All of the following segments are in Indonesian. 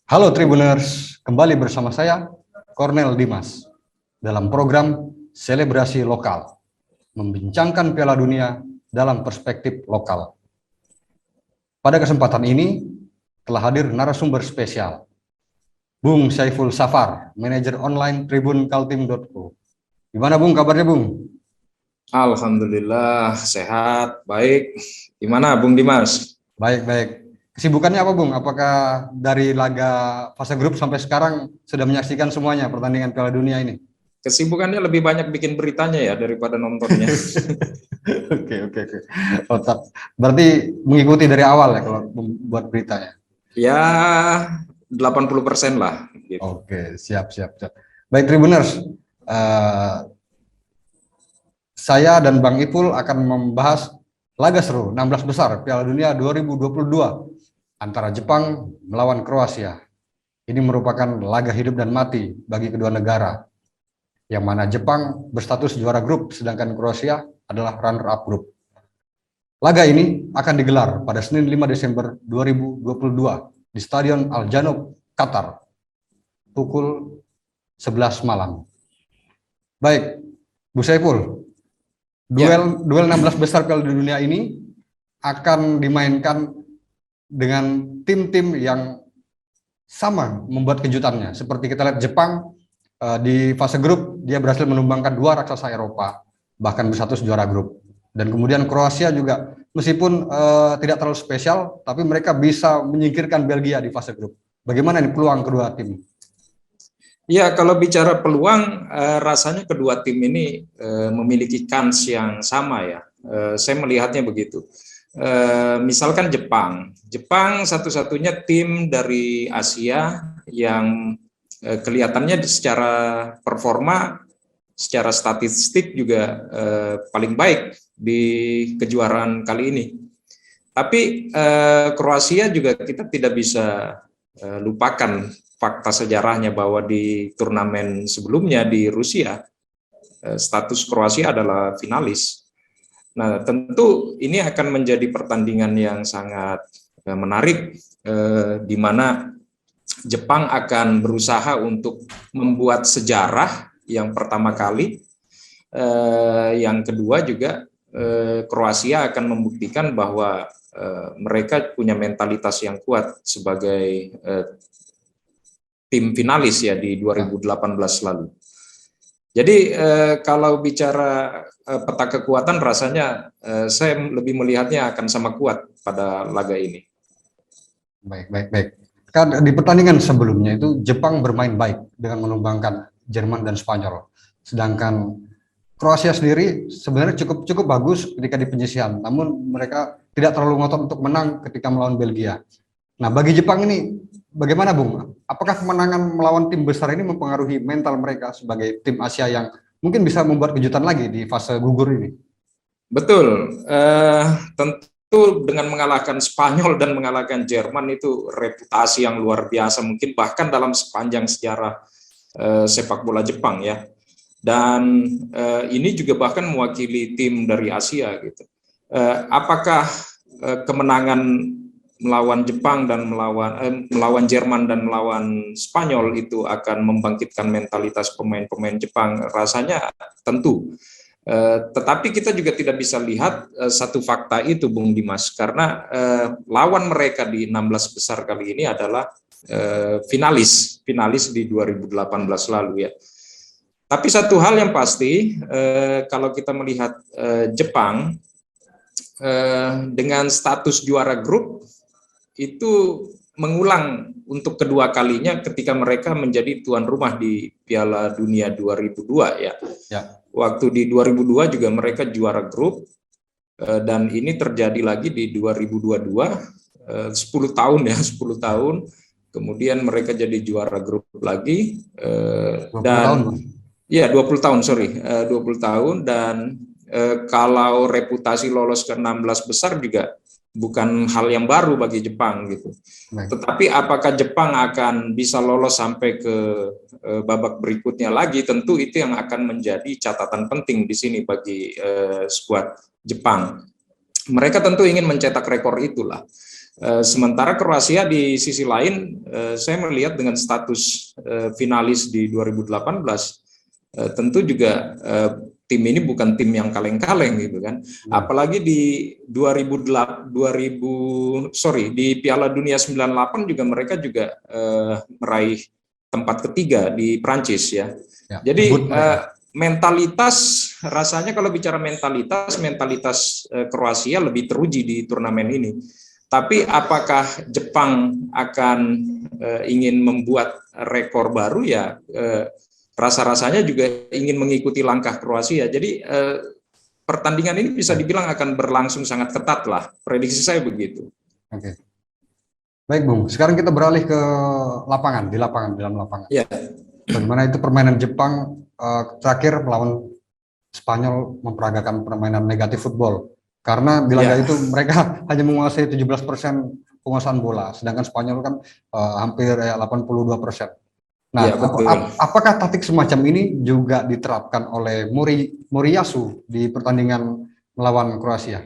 Halo Tribuners, kembali bersama saya, Cornel Dimas, dalam program Selebrasi Lokal, membincangkan Piala Dunia dalam perspektif lokal. Pada kesempatan ini, telah hadir narasumber spesial, Bung Saiful Safar, manajer online Tribun Kaltim.co. Gimana Bung, kabarnya Bung? Alhamdulillah sehat, baik. Gimana Bung Dimas? Baik-baik. Kesibukannya apa Bung? Apakah dari laga fase grup sampai sekarang sudah menyaksikan semuanya pertandingan Piala Dunia ini? Kesibukannya lebih banyak bikin beritanya ya daripada nontonnya. Oke. Berarti mengikuti dari awal ya kalau buat beritanya. Ya 80% lah. Gitu. Oke, siap. Baik Tribuners, eh, saya dan Bang Ipul akan membahas laga seru 16 besar Piala Dunia 2022 antara Jepang melawan Kroasia. Ini merupakan laga hidup dan mati bagi kedua negara, yang mana Jepang berstatus juara grup sedangkan Kroasia adalah runner-up grup. Laga ini akan digelar pada Senin 5 Desember 2022 di Stadion Al Janoub, Qatar, pukul 11 malam. Baik, Bu Saiful, duel 16 besar Piala Dunia ini akan dimainkan dengan tim-tim yang sama membuat kejutannya. Seperti kita lihat Jepang di fase grup, dia berhasil menumbangkan dua raksasa Eropa, bahkan berstatus juara grup. Dan kemudian Kroasia juga, meskipun tidak terlalu spesial, tapi mereka bisa menyingkirkan Belgia di fase grup. Bagaimana nih peluang kedua tim? Ya, kalau bicara peluang, rasanya kedua tim ini memiliki kans yang sama ya. Saya melihatnya begitu. Misalkan Jepang satu-satunya tim dari Asia yang kelihatannya secara performa, secara statistik juga paling baik di kejuaraan kali ini. Tapi Kroasia juga kita tidak bisa lupakan fakta sejarahnya bahwa di turnamen sebelumnya di Rusia, status Kroasia adalah finalis. Nah, tentu ini akan menjadi pertandingan yang sangat menarik, di mana Jepang akan berusaha untuk membuat sejarah yang pertama kali, yang kedua juga Kroasia akan membuktikan bahwa mereka punya mentalitas yang kuat sebagai tim finalis ya di 2018 lalu. Jadi kalau bicara peta kekuatan rasanya saya lebih melihatnya akan sama kuat pada laga ini. Baik. Kan di pertandingan sebelumnya itu Jepang bermain baik dengan menumbangkan Jerman dan Spanyol. Sedangkan Kroasia sendiri sebenarnya cukup bagus ketika di penyisihan, namun mereka tidak terlalu ngotot untuk menang ketika melawan Belgia. Nah, bagi Jepang ini bagaimana, Bung? Apakah kemenangan melawan tim besar ini mempengaruhi mental mereka sebagai tim Asia yang mungkin bisa membuat kejutan lagi di fase gugur ini? Betul, tentu dengan mengalahkan Spanyol dan mengalahkan Jerman itu reputasi yang luar biasa, mungkin bahkan dalam sepanjang sejarah sepak bola Jepang ya. Dan ini juga bahkan mewakili tim dari Asia gitu. Apakah kemenangan melawan Jepang dan melawan Jerman dan melawan Spanyol itu akan membangkitkan mentalitas pemain-pemain Jepang? Rasanya tentu. Tetapi kita juga tidak bisa lihat satu fakta itu, Bung Dimas, karena lawan mereka di 16 besar kali ini adalah finalis di 2018 lalu ya. Tapi satu hal yang pasti, kalau kita melihat Jepang dengan status juara grup itu mengulang untuk kedua kalinya ketika mereka menjadi tuan rumah di Piala Dunia 2002 ya. Waktu di 2002 juga mereka juara grup, dan ini terjadi lagi di 2022, 10 tahun ya, 10 tahun. Kemudian mereka jadi juara grup lagi, dan ya 20 tahun, 20 tahun, dan kalau reputasi lolos ke 16 besar juga bukan hal yang baru bagi Jepang gitu. Tetapi apakah Jepang akan bisa lolos sampai ke babak berikutnya lagi, tentu itu yang akan menjadi catatan penting di sini bagi skuad Jepang. Mereka tentu ingin mencetak rekor itulah. Sementara Kroasia di sisi lain, saya melihat dengan status finalis di 2018, tentu juga tim ini bukan tim yang kaleng-kaleng gitu kan. Apalagi di 2008, di Piala Dunia 98 juga mereka juga meraih tempat ketiga di Prancis ya. Jadi mentalitas, rasanya kalau bicara mentalitas Kroasia lebih teruji di turnamen ini. Tapi apakah Jepang akan ingin membuat rekor baru ya? Rasa-rasanya juga ingin mengikuti langkah Kroasia. Jadi pertandingan ini bisa dibilang akan berlangsung sangat ketat lah. Prediksi saya begitu. Oke. Baik, Bung. Sekarang kita beralih ke lapangan, dalam lapangan. Ya. Bagaimana itu permainan Jepang terakhir melawan Spanyol memperagakan permainan negatif football. Karena di laga itu mereka hanya menguasai 17% penguasaan bola, sedangkan Spanyol kan hampir 82%. Nah, apakah taktik semacam ini juga diterapkan oleh Moriyasu di pertandingan melawan Kroasia?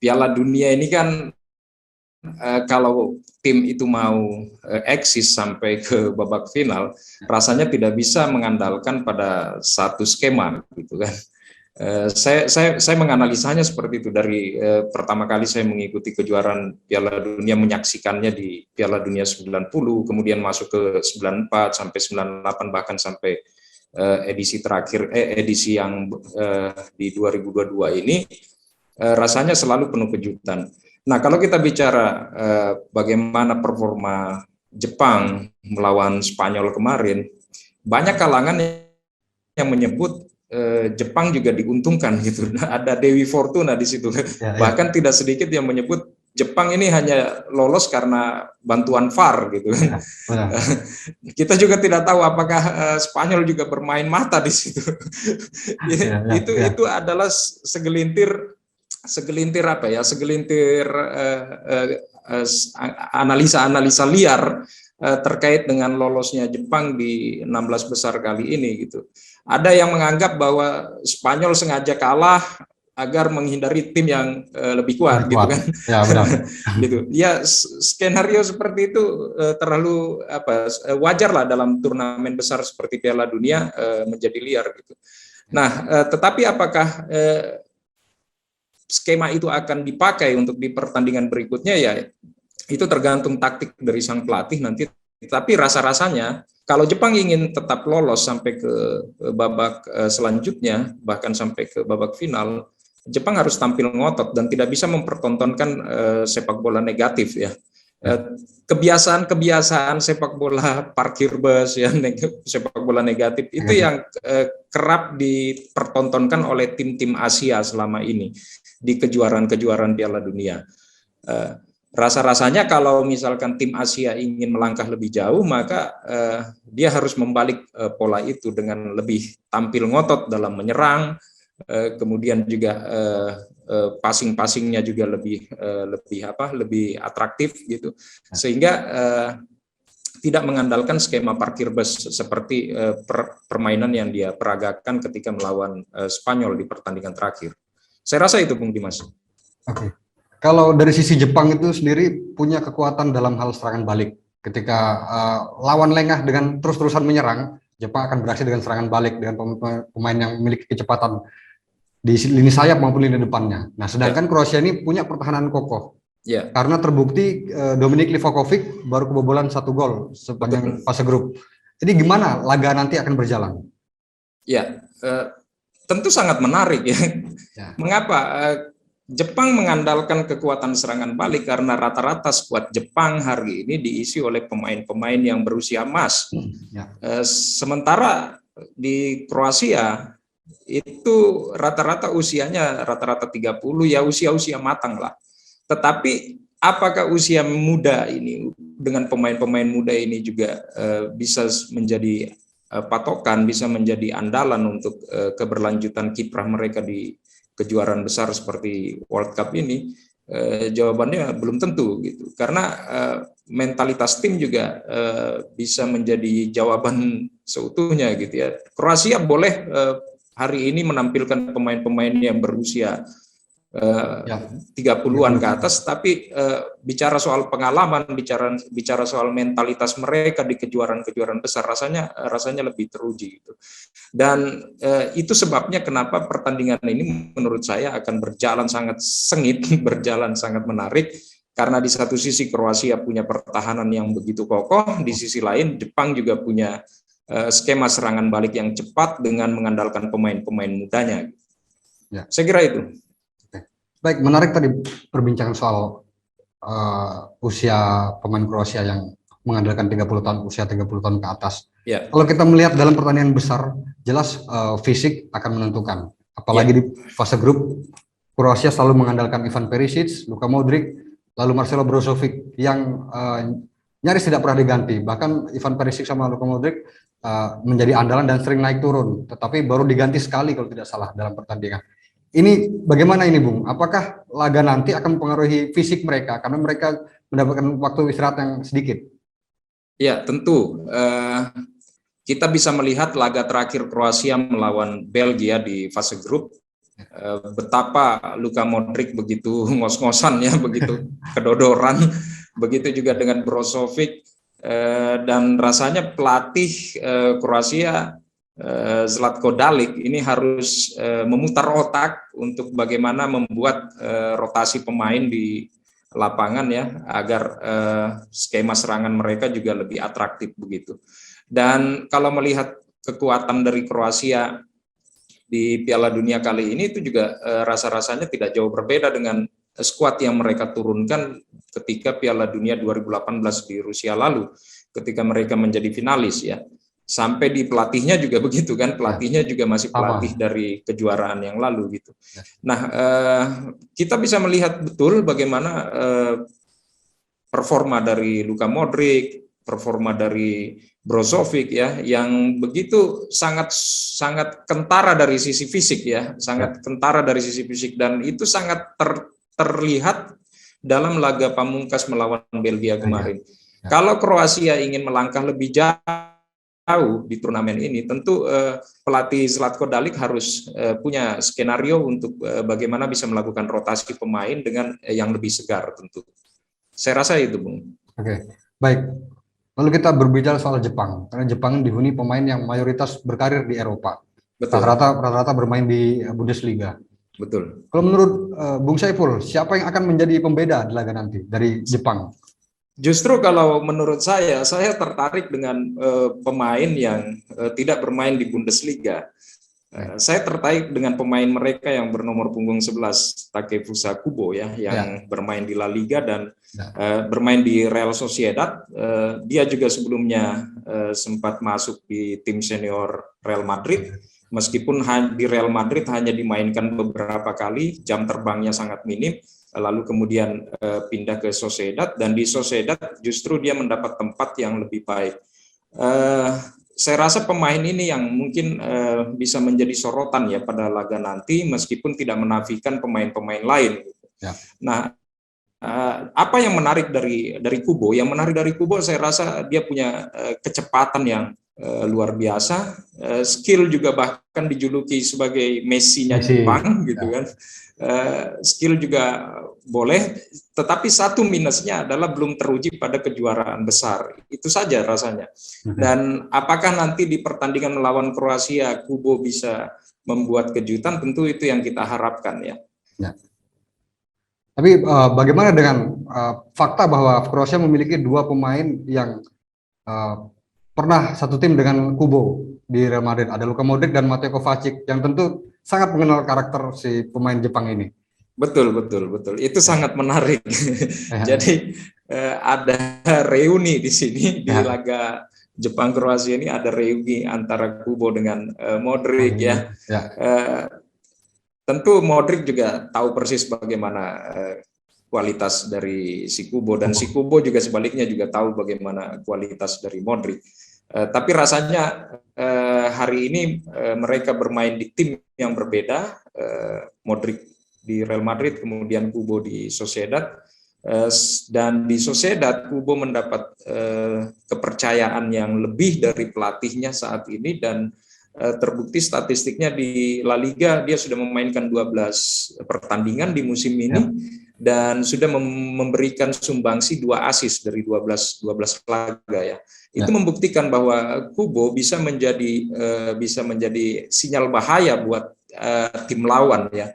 Piala Dunia ini kan kalau tim itu mau eksis sampai ke babak final, rasanya tidak bisa mengandalkan pada satu skema gitu kan. Saya menganalisanya seperti itu dari pertama kali saya mengikuti kejuaraan Piala Dunia, menyaksikannya di Piala Dunia 90, kemudian masuk ke 94 sampai 98, bahkan sampai edisi terakhir edisi yang di 2022 ini rasanya selalu penuh kejutan. Nah, kalau kita bicara bagaimana performa Jepang melawan Spanyol kemarin, banyak kalangan yang menyebut Jepang juga diuntungkan gitu. Ada Dewi Fortuna di situ. Bahkan tidak sedikit yang menyebut Jepang ini hanya lolos karena bantuan VAR gitu. Kita juga tidak tahu apakah Spanyol juga bermain mata di situ. Itu adalah segelintir analisa liar terkait dengan lolosnya Jepang di 16 besar kali ini gitu. Ada yang menganggap bahwa Spanyol sengaja kalah agar menghindari tim yang lebih kuat gitu kan. Ya, benar. Gitu. Ya, skenario seperti itu terlalu wajar lah dalam turnamen besar seperti Piala Dunia menjadi liar gitu. Nah, tetapi apakah skema itu akan dipakai untuk di pertandingan berikutnya, ya itu tergantung taktik dari sang pelatih nanti. Tapi rasa-rasanya kalau Jepang ingin tetap lolos sampai ke babak selanjutnya, bahkan sampai ke babak final, Jepang harus tampil ngotot dan tidak bisa mempertontonkan sepak bola negatif ya. Kebiasaan sepak bola parkir bus ya, sepak bola negatif itu yang kerap dipertontonkan oleh tim-tim Asia selama ini di kejuaraan-kejuaraan Piala Dunia. Rasa-rasanya kalau misalkan tim Asia ingin melangkah lebih jauh, maka dia harus membalik pola itu dengan lebih tampil ngotot dalam menyerang, kemudian juga passing-passingnya juga lebih atraktif gitu, sehingga tidak mengandalkan skema parkir bus seperti permainan yang dia peragakan ketika melawan Spanyol di pertandingan terakhir. Saya rasa itu, Bung Dimas. Oke. Kalau dari sisi Jepang itu sendiri punya kekuatan dalam hal serangan balik. Ketika lawan lengah dengan terus-terusan menyerang, Jepang akan beraksi dengan serangan balik dengan pemain yang memiliki kecepatan di lini sayap maupun lini depannya. Nah, sedangkan Kroasia ini punya pertahanan kokoh. Karena terbukti Dominik Livakovic baru kebobolan 1 gol sepanjang fase grup. Jadi gimana laga nanti akan berjalan? Ya, tentu sangat menarik ya. Mengapa? Jepang mengandalkan kekuatan serangan balik karena rata-rata skuad Jepang hari ini diisi oleh pemain-pemain yang berusia emas. Sementara di Kroasia itu rata-rata usianya rata-rata 30, ya usia-usia matang lah. Tetapi apakah usia muda ini dengan pemain-pemain muda ini juga bisa menjadi patokan, bisa menjadi andalan untuk keberlanjutan kiprah mereka di kejuaraan besar seperti World Cup ini? Jawabannya belum tentu gitu, karena mentalitas tim juga bisa menjadi jawaban seutuhnya gitu ya. Kroasia boleh hari ini menampilkan pemain-pemain yang berusia Ya. 30-an ke atas, tapi bicara soal pengalaman, bicara soal mentalitas mereka di kejuaraan-kejuaraan besar, rasanya lebih teruji gitu. Dan itu sebabnya kenapa pertandingan ini menurut saya akan berjalan sangat sengit, berjalan sangat menarik, karena di satu sisi Kroasia punya pertahanan yang begitu kokoh, di sisi lain Jepang juga punya skema serangan balik yang cepat dengan mengandalkan pemain-pemain mudanya. Ya. Saya kira itu. Baik, menarik tadi perbincangan soal usia pemain Kroasia yang mengandalkan 30 tahun, usia 30 tahun ke atas. Ya. Kalau kita melihat dalam pertandingan besar, jelas fisik akan menentukan. Apalagi di fase grup, Kroasia selalu mengandalkan Ivan Perisic, Luka Modric, lalu Marcelo Brozovic yang nyaris tidak pernah diganti. Bahkan Ivan Perisic sama Luka Modric menjadi andalan dan sering naik turun, tetapi baru diganti sekali kalau tidak salah dalam pertandingan. Ini bagaimana ini, Bung? Apakah laga nanti akan mempengaruhi fisik mereka karena mereka mendapatkan waktu istirahat yang sedikit? Ya, tentu. Kita bisa melihat laga terakhir Kroasia melawan Belgia di fase grup, betapa Luka Modric begitu ngos-ngosan ya, begitu kedodoran, begitu juga dengan Brozovic, dan rasanya pelatih Kroasia Zlatko Dalic ini harus memutar otak untuk bagaimana membuat rotasi pemain di lapangan ya, agar skema serangan mereka juga lebih atraktif begitu. Dan kalau melihat kekuatan dari Kroasia di Piala Dunia kali ini, itu juga rasa-rasanya tidak jauh berbeda dengan skuad yang mereka turunkan ketika Piala Dunia 2018 di Rusia lalu, ketika mereka menjadi finalis ya. Sampai di pelatihnya juga begitu kan, pelatihnya juga masih pelatih dari kejuaraan yang lalu gitu. Nah, kita bisa melihat betul bagaimana performa dari Luka Modric, performa dari Brozovic ya, yang begitu sangat kentara dari sisi fisik ya, sangat kentara dari sisi fisik, dan itu sangat terlihat dalam laga pamungkas melawan Belgia kemarin. Kalau Kroasia ingin melangkah lebih jauh di turnamen ini, tentu pelatih Zlatko Dalic harus punya skenario untuk bagaimana bisa melakukan rotasi pemain dengan yang lebih segar tentu. Saya rasa itu, Bung. Oke, baik. Lalu kita berbicara soal Jepang, karena Jepang dihuni pemain yang mayoritas berkarir di Eropa. Rata-rata bermain di Bundesliga. Betul. Kalau menurut Bung Saiful, siapa yang akan menjadi pembeda di laga nanti dari Jepang? Justru kalau menurut saya tertarik dengan pemain yang tidak bermain di Bundesliga. Saya tertarik dengan pemain mereka yang bernomor punggung 11, Takefusa Kubo ya, yang bermain di La Liga dan bermain di Real Sociedad. Dia juga sebelumnya sempat masuk di tim senior Real Madrid. Meskipun di Real Madrid hanya dimainkan beberapa kali, jam terbangnya sangat minim. Lalu kemudian pindah ke Sociedad, dan di Sociedad justru dia mendapat tempat yang lebih baik. Saya rasa pemain ini yang mungkin bisa menjadi sorotan ya pada laga nanti, meskipun tidak menafikan pemain-pemain lain. Nah, apa yang menarik dari Kubo? Yang menarik dari Kubo, saya rasa dia punya kecepatan yang luar biasa, skill juga bahkan dijuluki sebagai Messi-nya Jepang gitu kan. Skill juga boleh, tetapi satu minusnya adalah belum teruji pada kejuaraan besar. Itu saja rasanya. Dan apakah nanti di pertandingan melawan Kroasia Kubo bisa membuat kejutan, tentu itu yang kita harapkan ya. Tapi bagaimana dengan fakta bahwa Kroasia memiliki dua pemain yang pernah satu tim dengan Kubo di Real Madrid, ada Luka Modric dan Mateo Kovacic, yang tentu sangat mengenal karakter si pemain Jepang ini. Betul. Itu sangat menarik. Jadi ada reuni di sini di laga Jepang Kroasia ini, ada reuni antara Kubo dengan Modric ya. Tentu Modric juga tahu persis bagaimana kualitas dari si Kubo, dan si Kubo juga sebaliknya juga tahu bagaimana kualitas dari Modric. Tapi rasanya hari ini mereka bermain di tim yang berbeda, Modric di Real Madrid, kemudian Kubo di Sociedad, dan di Sociedad Kubo mendapat kepercayaan yang lebih dari pelatihnya saat ini, dan terbukti statistiknya di La Liga dia sudah memainkan 12 pertandingan di musim ini dan sudah memberikan sumbangsi 2 assist dari 12 laga ya. Itu membuktikan bahwa Kubo bisa menjadi sinyal bahaya buat tim lawan ya.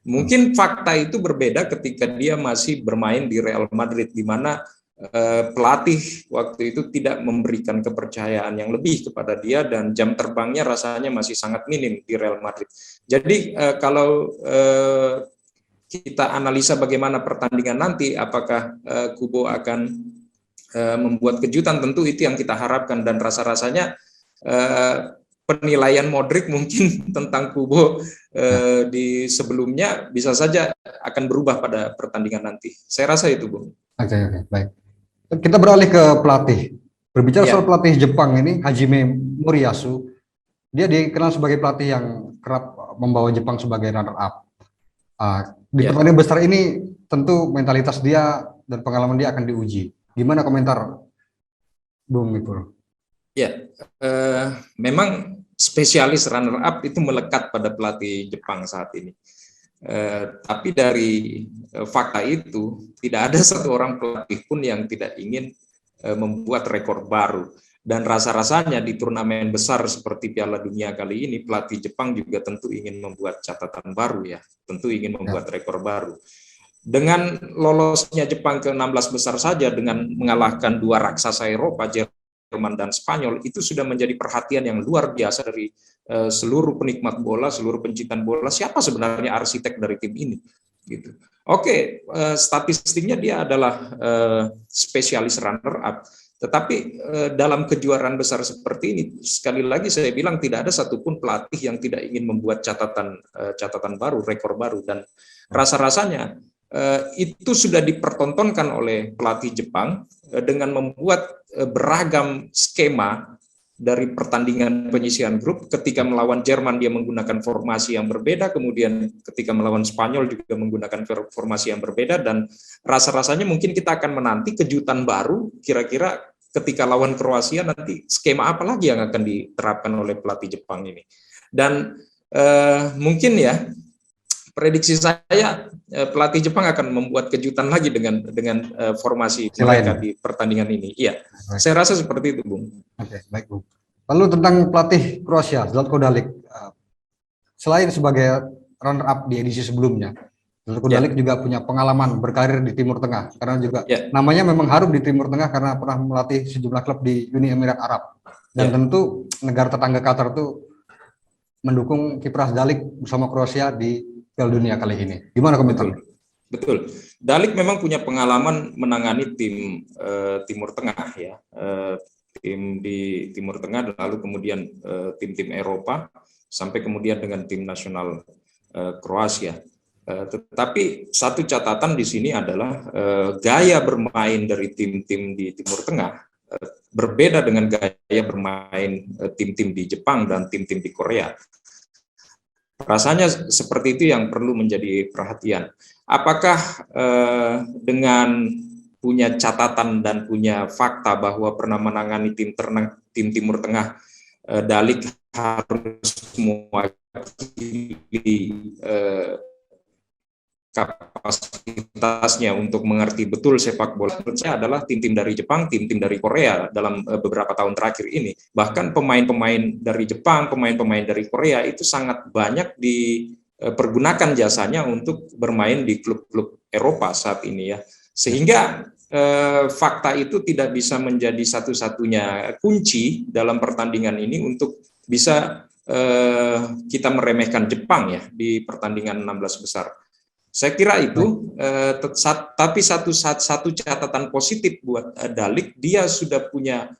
Mungkin fakta itu berbeda ketika dia masih bermain di Real Madrid, di mana pelatih waktu itu tidak memberikan kepercayaan yang lebih kepada dia dan jam terbangnya rasanya masih sangat minim di Real Madrid. Jadi kalau kita analisa bagaimana pertandingan nanti, apakah Kubo akan membuat kejutan, tentu itu yang kita harapkan, dan rasa-rasanya penilaian Modric mungkin tentang Kubo di sebelumnya bisa saja akan berubah pada pertandingan nanti. Saya rasa itu, Bung. Oke, baik. Kita beralih ke pelatih. Berbicara soal pelatih Jepang ini, Hajime Moriyasu, dia dikenal sebagai pelatih yang kerap membawa Jepang sebagai runner-up. Di pertandingan besar ini, tentu mentalitas dia dan pengalaman dia akan diuji. Gimana komentar Bung Mipur? Ya, memang spesialis runner-up itu melekat pada pelatih Jepang saat ini. Tapi dari fakta itu tidak ada satu orang pelatih pun yang tidak ingin membuat rekor baru, dan rasa-rasanya di turnamen besar seperti Piala Dunia kali ini pelatih Jepang juga tentu ingin membuat catatan baru ya, tentu ingin membuat rekor baru. Dengan lolosnya Jepang ke 16 besar saja dengan mengalahkan 2 raksasa Eropa, Jerman dan Spanyol, itu sudah menjadi perhatian yang luar biasa dari seluruh penikmat bola, seluruh pencinta bola. Siapa sebenarnya arsitek dari tim ini? Gitu. Oke, statistiknya dia adalah spesialis runner-up. Tetapi dalam kejuaraan besar seperti ini, sekali lagi saya bilang tidak ada satupun pelatih yang tidak ingin membuat catatan baru, rekor baru, dan rasa-rasanya itu sudah dipertontonkan oleh pelatih Jepang dengan membuat beragam skema dari pertandingan penyisihan grup. Ketika melawan Jerman dia menggunakan formasi yang berbeda, kemudian ketika melawan Spanyol juga menggunakan formasi yang berbeda, dan rasa-rasanya mungkin kita akan menanti kejutan baru kira-kira ketika lawan Kroasia nanti skema apa lagi yang akan diterapkan oleh pelatih Jepang ini. Dan mungkin ya prediksi saya pelatih Jepang akan membuat kejutan lagi dengan formasi mereka di pertandingan ini. Iya, saya rasa seperti itu, Bung. Oke, baik, Bung. Lalu tentang pelatih Kroasia, Zlatko Dalic, selain sebagai runner-up di edisi sebelumnya, Zlatko Dalic juga punya pengalaman berkarir di Timur Tengah, karena juga namanya memang harum di Timur Tengah karena pernah melatih sejumlah klub di Uni Emirat Arab. Dan tentu negara tetangga Qatar itu mendukung kiprah Dalic bersama Kroasia di Piala Dunia kali ini. Gimana komentar? Betul. Dalic memang punya pengalaman menangani tim Timur Tengah ya. Tim di Timur Tengah, lalu kemudian tim-tim Eropa, sampai kemudian dengan tim nasional Kroasia. Tetapi satu catatan di sini adalah gaya bermain dari tim-tim di Timur Tengah berbeda dengan gaya bermain tim-tim di Jepang dan tim-tim di Korea. Rasanya seperti itu yang perlu menjadi perhatian. Apakah dengan punya catatan dan punya fakta bahwa pernah menangani tim Timur Tengah, Dalic harus mewakili kapasitasnya untuk mengerti betul sepak bola, menurut saya adalah tim-tim dari Jepang, tim-tim dari Korea dalam beberapa tahun terakhir ini. Bahkan pemain-pemain dari Jepang, pemain-pemain dari Korea itu sangat banyak dipergunakan jasanya untuk bermain di klub-klub Eropa saat ini ya. Sehingga fakta itu tidak bisa menjadi satu-satunya kunci dalam pertandingan ini untuk bisa kita meremehkan Jepang ya di pertandingan 16 besar. Saya kira itu, tapi satu catatan positif buat Dalic, dia sudah punya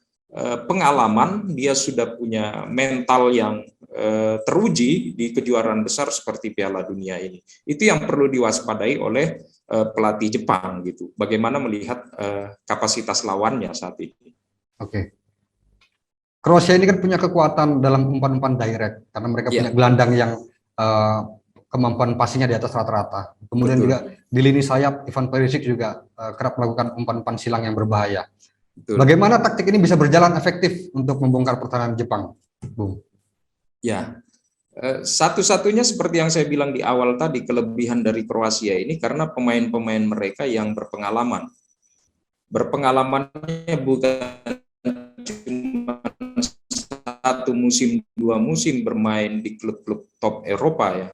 pengalaman, dia sudah punya mental yang teruji di kejuaraan besar seperti Piala Dunia ini. Itu yang perlu diwaspadai oleh pelatih Jepang gitu. Bagaimana melihat kapasitas lawannya saat ini. Oke. Kroasia ini kan punya kekuatan dalam umpan-umpan direct karena mereka punya gelandang yang kemampuan passingnya di atas rata-rata. Kemudian juga di lini sayap Ivan Perisic juga kerap melakukan umpan-umpan silang yang berbahaya. Bagaimana taktik ini bisa berjalan efektif untuk membongkar pertahanan Jepang, Bung? Ya, satu-satunya seperti yang saya bilang di awal tadi, kelebihan dari Kroasia ini karena pemain-pemain mereka yang berpengalaman. Berpengalamannya bukan cuma satu musim, dua musim bermain di klub-klub top Eropa ya,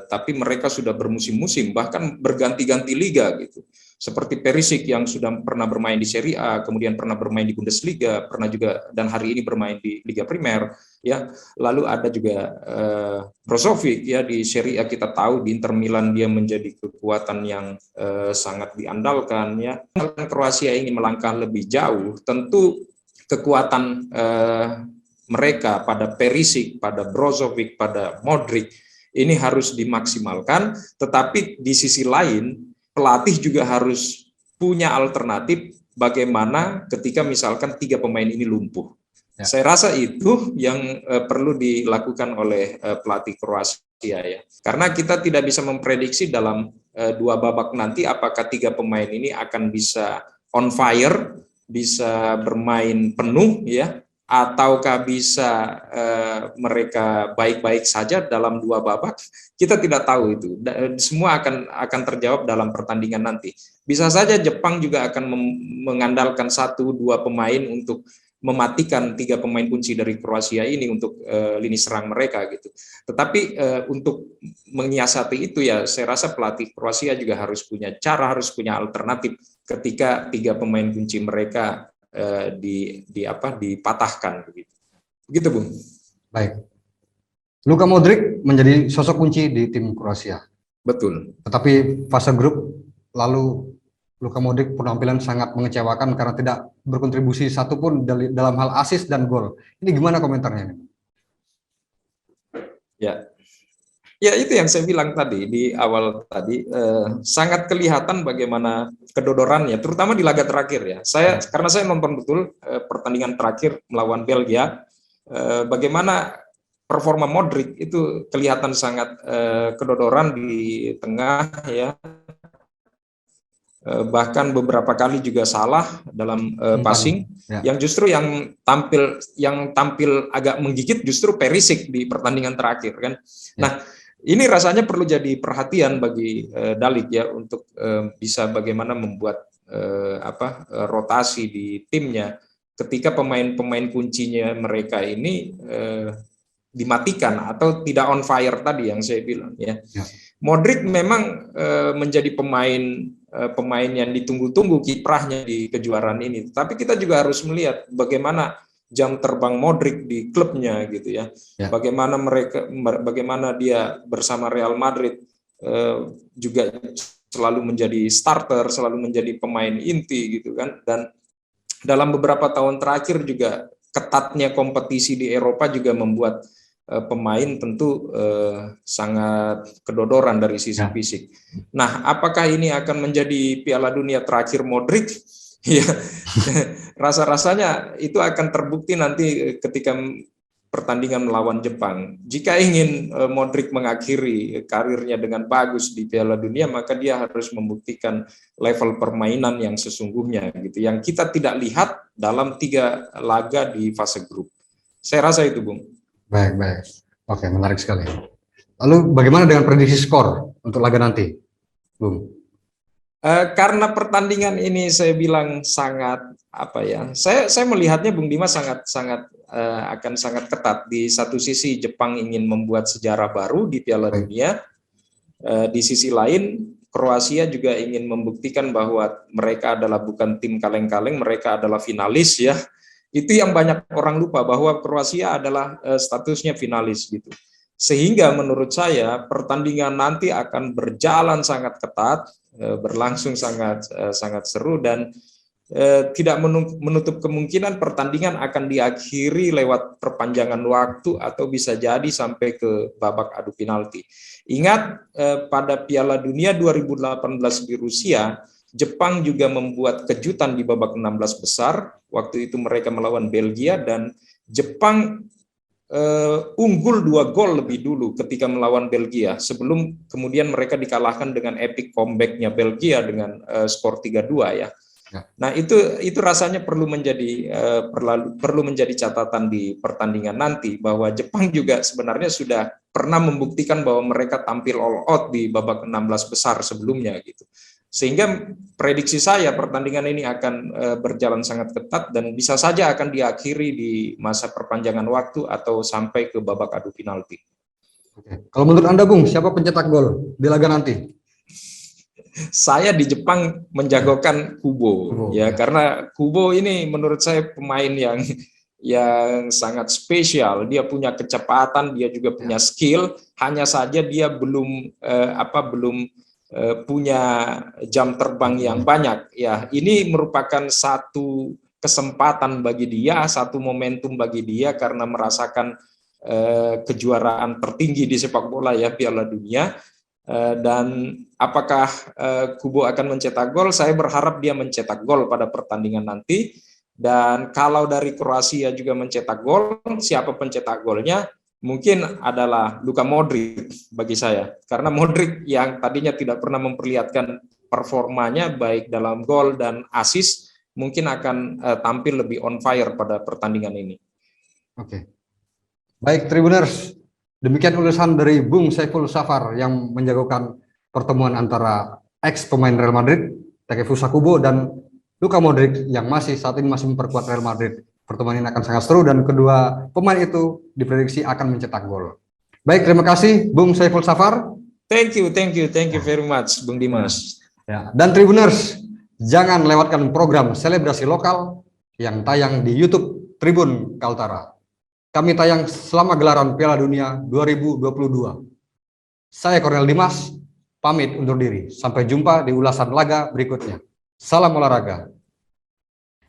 tapi mereka sudah bermusim-musim, bahkan berganti-ganti liga gitu. Seperti Perisic yang sudah pernah bermain di Serie A, kemudian pernah bermain di Bundesliga, pernah juga dan hari ini bermain di Liga Primer ya. Lalu ada juga Brozovic ya di Serie A, kita tahu di Inter Milan dia menjadi kekuatan yang sangat diandalkan ya. Kroasia ingin melangkah lebih jauh, tentu kekuatan mereka pada Perisic, pada Brozovic, pada Modric ini harus dimaksimalkan, tetapi di sisi lain pelatih juga harus punya alternatif bagaimana ketika misalkan 3 pemain ini lumpuh. Ya. Saya rasa itu yang perlu dilakukan oleh pelatih Kroasia ya. Karena kita tidak bisa memprediksi dalam 2 babak nanti apakah 3 pemain ini akan bisa on fire, bisa bermain penuh ya, ataukah bisa mereka baik-baik saja dalam 2 babak, kita tidak tahu itu. Semua akan terjawab dalam pertandingan nanti. Bisa saja Jepang juga akan mengandalkan 1-2 pemain untuk mematikan 3 pemain kunci dari Kroasia ini untuk lini serang mereka gitu. Tetapi untuk menyiasati itu ya, saya rasa pelatih Kroasia juga harus punya cara, harus punya alternatif ketika 3 pemain kunci mereka dipatahkan begitu Bung. Baik, Luka Modric menjadi sosok kunci di tim Kroasia. Betul. Tetapi fase grup lalu Luka Modric penampilan sangat mengecewakan karena tidak berkontribusi satupun dalam hal assist dan gol. Ini gimana komentarnya? Ya itu yang saya bilang tadi di awal tadi, sangat kelihatan bagaimana kedodorannya, terutama di laga terakhir ya. Karena saya nonton betul pertandingan terakhir melawan Belgia, bagaimana performa Modric itu kelihatan sangat kedodoran di tengah ya. Bahkan beberapa kali juga salah dalam passing, yang justru yang tampil agak menggigit justru Perisic di pertandingan terakhir kan. Nah, ini rasanya perlu jadi perhatian bagi Dalic ya untuk bisa bagaimana membuat rotasi di timnya ketika pemain-pemain kuncinya mereka ini dimatikan atau tidak on fire tadi yang saya bilang ya. Modric memang menjadi pemain yang ditunggu-tunggu kiprahnya di kejuaraan ini, tapi kita juga harus melihat bagaimana jam terbang Modric di klubnya gitu ya. Bagaimana dia bersama Real Madrid juga selalu menjadi starter, selalu menjadi pemain inti gitu kan. Dan dalam beberapa tahun terakhir juga ketatnya kompetisi di Eropa juga membuat pemain tentu sangat kedodoran dari sisi fisik. Nah, apakah ini akan menjadi Piala Dunia terakhir Modric? Ya, rasa-rasanya itu akan terbukti nanti ketika pertandingan melawan Jepang. Jika ingin Modric mengakhiri karirnya dengan bagus di Piala Dunia, maka dia harus membuktikan level permainan yang sesungguhnya gitu, yang kita tidak lihat dalam 3 laga di fase grup. Saya rasa itu, Bung. Baik. Oke, menarik sekali. Lalu bagaimana dengan prediksi skor untuk laga nanti, Bung? Karena pertandingan ini saya bilang sangat saya melihatnya Bung Dimas akan sangat ketat. Di satu sisi Jepang ingin membuat sejarah baru di Piala Dunia, di sisi lain Kroasia juga ingin membuktikan bahwa mereka adalah bukan tim kaleng-kaleng, mereka adalah finalis ya. Itu yang banyak orang lupa bahwa Kroasia adalah statusnya finalis gitu. Sehingga menurut saya pertandingan nanti akan berjalan sangat ketat, berlangsung sangat seru dan tidak menutup kemungkinan pertandingan akan diakhiri lewat perpanjangan waktu atau bisa jadi sampai ke babak adu penalti. Ingat pada Piala Dunia 2018 di Rusia, Jepang juga membuat kejutan di babak 16 besar. Waktu itu mereka melawan Belgia dan Jepang unggul 2 gol lebih dulu ketika melawan Belgia sebelum kemudian mereka dikalahkan dengan epic comeback-nya Belgia dengan skor 3-2 ya. Ya. Nah, itu rasanya perlu menjadi catatan di pertandingan nanti, bahwa Jepang juga sebenarnya sudah pernah membuktikan bahwa mereka tampil all out di babak 16 besar sebelumnya gitu. Sehingga prediksi saya pertandingan ini akan berjalan sangat ketat dan bisa saja akan diakhiri di masa perpanjangan waktu atau sampai ke babak adu penalti. Oke. Kalau menurut Anda, Bung, siapa pencetak gol di laga nanti? Saya di Jepang menjagokan Kubo, ya, karena Kubo ini menurut saya pemain yang sangat spesial. Dia punya kecepatan, dia juga punya skill. Hanya saja dia belum punya jam terbang yang banyak. Ya, ini merupakan satu kesempatan bagi dia, satu momentum bagi dia karena merasakan kejuaraan tertinggi di sepak bola, ya, Piala Dunia. Dan apakah Kubo akan mencetak gol? Saya berharap dia mencetak gol pada pertandingan nanti. Dan kalau dari Kroasia juga mencetak gol, siapa pencetak golnya? Mungkin adalah Luka Modric bagi saya. Karena Modric yang tadinya tidak pernah memperlihatkan performanya baik dalam gol dan assist, mungkin akan tampil lebih on fire pada pertandingan ini. Oke. Baik, Tribuners. Demikian ulasan dari Bung Saiful Safar yang menjagokan pertemuan antara ex pemain Real Madrid, Takefusa Kubo, dan Luka Modric yang saat ini masih memperkuat Real Madrid. Pertemuan ini akan sangat seru dan kedua pemain itu diprediksi akan mencetak gol. Baik, terima kasih Bung Saiful Safar. Thank you very much, Bung Dimas. Ya, dan Tribuners, jangan lewatkan program selebrasi lokal yang tayang di YouTube Tribun Kaltara. Kami tayang selama gelaran Piala Dunia 2022. Saya Cornel Dimas, pamit undur diri. Sampai jumpa di ulasan laga berikutnya. Salam olahraga.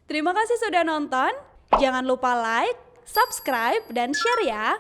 Terima kasih sudah nonton. Jangan lupa like, subscribe, dan share ya.